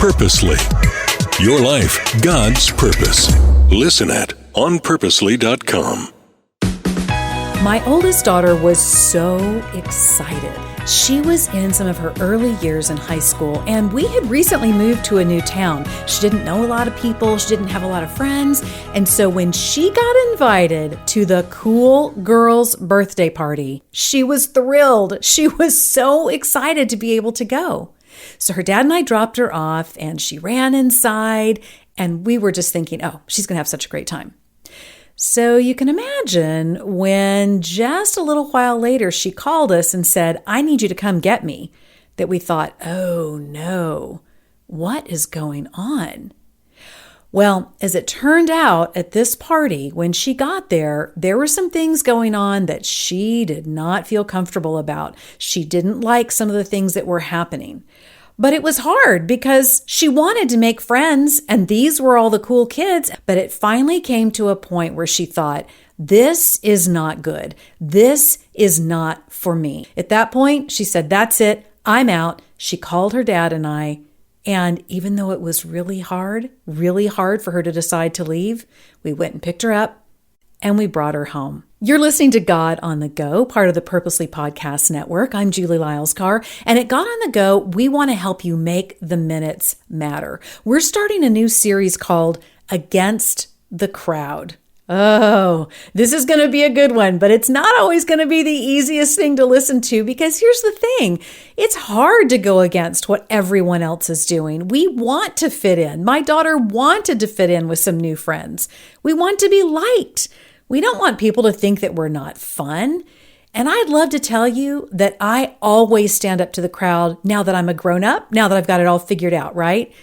Purposely. Your life, God's purpose. Listen at onpurposely.com. My oldest daughter was so excited. She was in some of her early years in high school, and we had recently moved to a new town. She didn't know a lot of people. She didn't have a lot of friends. And so when she got invited to the cool girls' birthday party, she was thrilled. She was so excited to be able to go. So her dad and I dropped her off, and she ran inside, and we were just thinking, oh, she's going to have such a great time. So you can imagine when just a little while later she called us and said, I need you to come get me, that we thought, oh no, what is going on? Well, as it turned out at this party, when she got there were some things going on that she did not feel comfortable about. She didn't like some of the things that were happening. But it was hard because she wanted to make friends, and these were all the cool kids. But it finally came to a point where she thought, this is not good. This is not for me. At that point, she said, that's it. I'm out. She called her dad and I. And even though it was really hard for her to decide to leave, we went and picked her up and we brought her home. You're listening to God on the Go, part of the Purposely Podcast Network. I'm Julie Lylescar, and at God on the Go, we want to help you make the minutes matter. We're starting a new series called Against the Crowd. Oh, this is going to be a good one, but it's not always going to be the easiest thing to listen to because here's the thing. It's hard to go against what everyone else is doing. We want to fit in. My daughter wanted to fit in with some new friends. We want to be liked. We don't want people to think that we're not fun. And I'd love to tell you that I always stand up to the crowd now that I'm a grown-up, now that I've got it all figured out, right?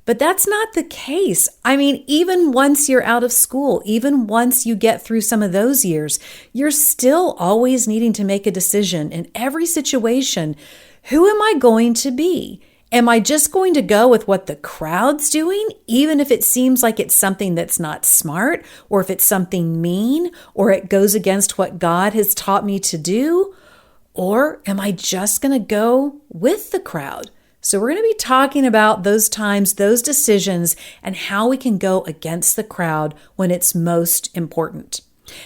But that's not the case. I mean, even once you're out of school, even once you get through some of those years, you're still always needing to make a decision in every situation. Who am I going to be? Am I just going to go with what the crowd's doing, even if it seems like it's something that's not smart, or if it's something mean, or it goes against what God has taught me to do? Or am I just going to go with the crowd? So we're going to be talking about those times, those decisions, and how we can go against the crowd when it's most important.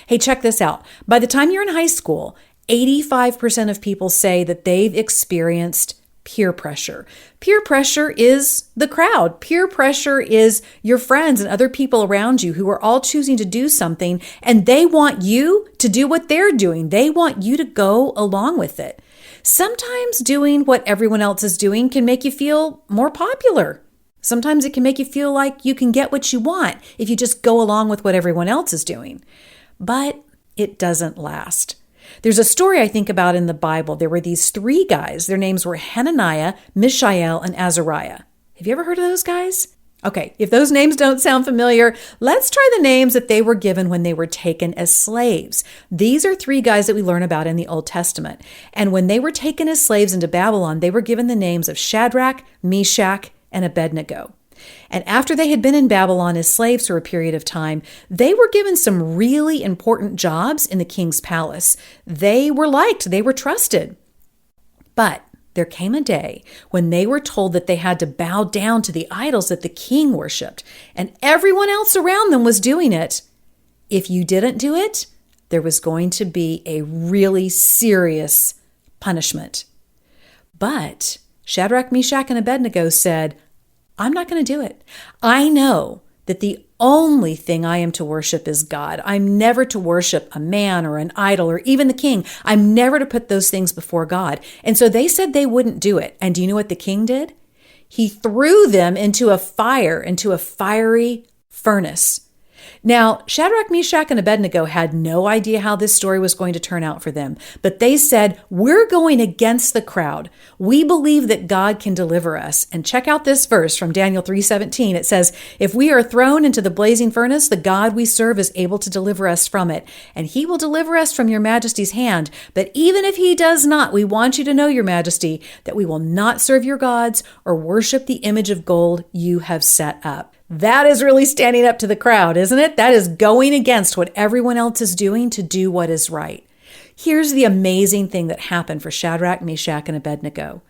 Hey, check this out. By the time you're in high school, 85% of people say that they've experienced peer pressure. Peer pressure is the crowd. Peer pressure is your friends and other people around you who are all choosing to do something, and they want you to do what they're doing. They want you to go along with it. Sometimes doing what everyone else is doing can make you feel more popular. Sometimes it can make you feel like you can get what you want if you just go along with what everyone else is doing. But it doesn't last. There's a story I think about in the Bible. There were these three guys. Their names were Hananiah, Mishael, and Azariah. Have you ever heard of those guys? Okay, if those names don't sound familiar, let's try the names that they were given when they were taken as slaves. These are three guys that we learn about in the Old Testament. And when they were taken as slaves into Babylon, they were given the names of Shadrach, Meshach, and Abednego. And after they had been in Babylon as slaves for a period of time, they were given some really important jobs in the king's palace. They were liked, they were trusted. But there came a day when they were told that they had to bow down to the idols that the king worshipped, and everyone else around them was doing it. If you didn't do it, there was going to be a really serious punishment. But Shadrach, Meshach, and Abednego said, I'm not going to do it. I know that the only thing I am to worship is God. I'm never to worship a man or an idol or even the king. I'm never to put those things before God. And so they said they wouldn't do it. And do you know what the king did? He threw them into a fiery furnace. Now, Shadrach, Meshach, and Abednego had no idea how this story was going to turn out for them, but they said, we're going against the crowd. We believe that God can deliver us. And check out this verse from Daniel 3:17. It says, if we are thrown into the blazing furnace, the God we serve is able to deliver us from it, and he will deliver us from your majesty's hand. But even if he does not, we want you to know, your majesty, that we will not serve your gods or worship the image of gold you have set up. That is really standing up to the crowd, isn't it? That is going against what everyone else is doing to do what is right. Here's the amazing thing that happened for Shadrach, Meshach, and Abednego.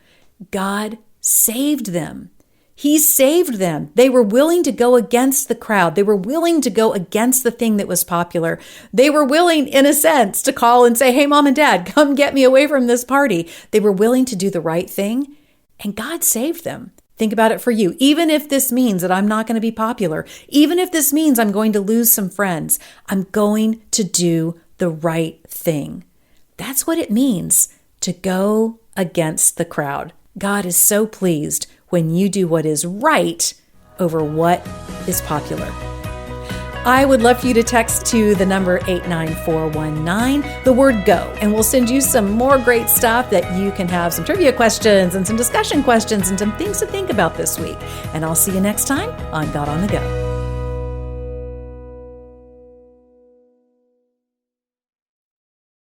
God saved them. He saved them. They were willing to go against the crowd. They were willing to go against the thing that was popular. They were willing, in a sense, to call and say, hey, mom and dad, come get me away from this party. They were willing to do the right thing, and God saved them. Think about it for you. Even if this means that I'm not going to be popular, even if this means I'm going to lose some friends, I'm going to do the right thing. That's what it means to go against the crowd. God is so pleased when you do what is right over what is popular. I would love for you to text to the number 89419, the word go, and we'll send you some more great stuff that you can have some trivia questions and some discussion questions and some things to think about this week. And I'll see you next time on God on the Go.